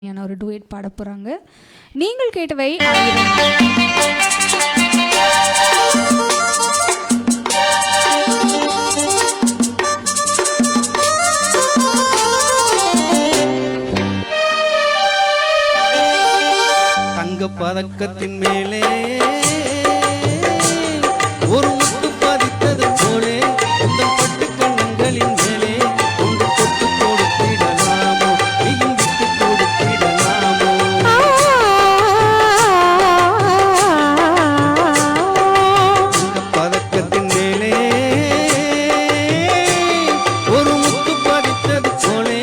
ஒரு டுவேட் பாட போறாங்க. நீங்கள் கேட்டவை தங்க பதக்கத்தின் மேலே ஒரு முத்து பதித்தது போலே உங்கள் பட்டு கண்ணங்களின் மேலே ஒன்று தொட்டு கொடுத்திடலாமோ நீயும் விட்டு கொடுத்திடலாமோ தங்க பதக்கத்தின் மேலே ஒரு முத்து பதித்தது போலே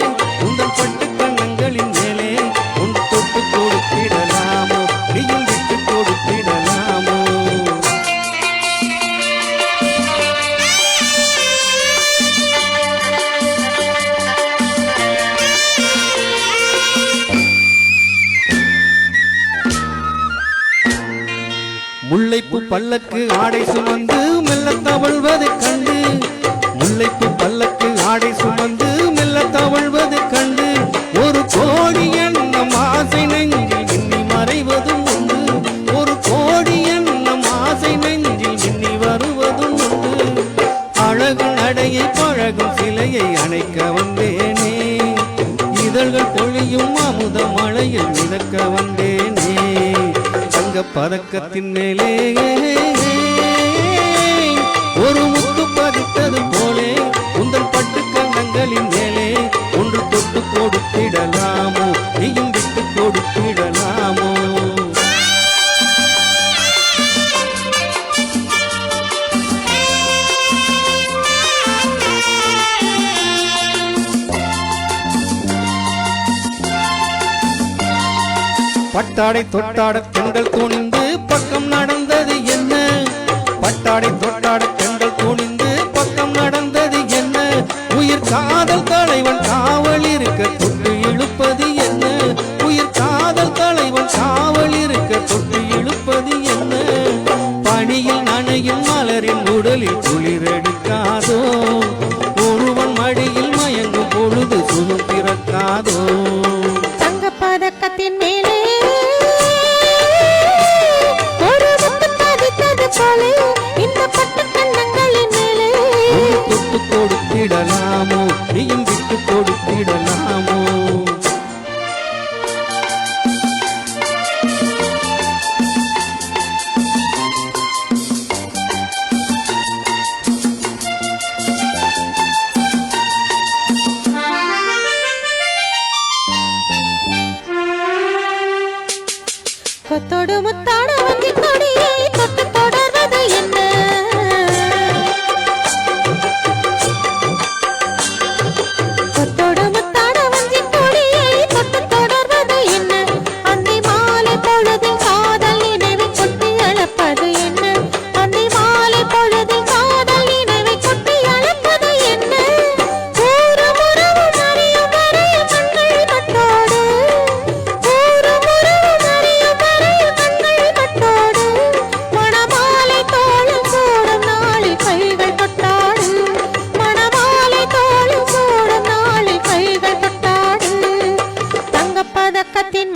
உங்கள் பட்டு கண்ணங்களின் மேலே ஒன்று தொட்டு கொடுத்திடலாமோ நீயும் விட்டு கொடுத்திடலாமோ முல்லைப்பூ பல்லக்கு ஆடை சுமந்து மெல்ல தவழ்வது கண்டு முல்லைப்பூ பல்லக்கு ஆடை சுமந்து மெல்ல தவழ்வது கண்டு ஒரு கோடி எண்ணம் ஆசை நெஞ்சில் எண்ணி மறைவதும் உண்டு ஒரு கோடி எண்ணம் ஆசை நெஞ்சில் எண்ணி வருவதும் உண்டு அழகு நடையை பழகும் சிலையை அணைக்க வந்தேனே இதழ்கள் பொழியும் அமுத மழையில் மிதக்க வந்தேனே தங்க பதக்கத்தின் மேலே ஒரு முத்து பதித்தது போலே உங்கள் பட்டு கண்ணங்களின் மேலே ஒன்று தொட்டு கொடுத்திடலாமோ நீயும் விட்டு கொடுத்திடலாமோ பட்டாடை தொட்டாட பெண்கள் துணிந்து பக்கம் நடந்தது என்ன பட்டாடை தொட்டாட பெண்கள் துணிந்து பக்கம் நடந்தது என்ன உயிர் காதல் தலைவன் காவல் இருக்க தொட்டு இழுப்பது என்ன உயிர் காதல் தலைவன் காவல் இருக்க தொட்டு இழுப்பது என்ன பனியில் நனையும் மலரின் உடலில் குளிரெடுக்காதோ ஒருவன் மடியில் மயங்கும் பொழுது சுகம் பிறக்காதோ தங்க பதக்கத்தின் மேலே இந்த பட்டு கண்ணங்களின் மேலே தொட்டு கொடுத்திடலாமோ நீயும் விட்டு கொடுத்திடலாமோ கொத்தோடு முத்தாடு வங்கி கொடியை தொட்டு தொடர்வது என்ன கொத்தோடு முத்தாடு வங்கி கொடியை தொட்டு தொடர்வது என்ன அந்தி மாலை பொழுதில் காதல் நினைவை கொட்டி அழப்பது என்ன அந்தி மாலை பொழுதில் காதல் நினைவை கொட்டி அழப்பது என்ன ஊரும் உறவும் அறியும் வரை கண்கள் கட்டோடு ஊரும் உறவும் அறியும் வரை கண்கள் கட்டோடு மணமாலை தோளும் கூடும் நாளில் கைகள் தொட்டாடு மணமாலை தோளும் கூடும் நாளில் கைகள் தொட்டாடு தங்கப் பதக்கத்தின்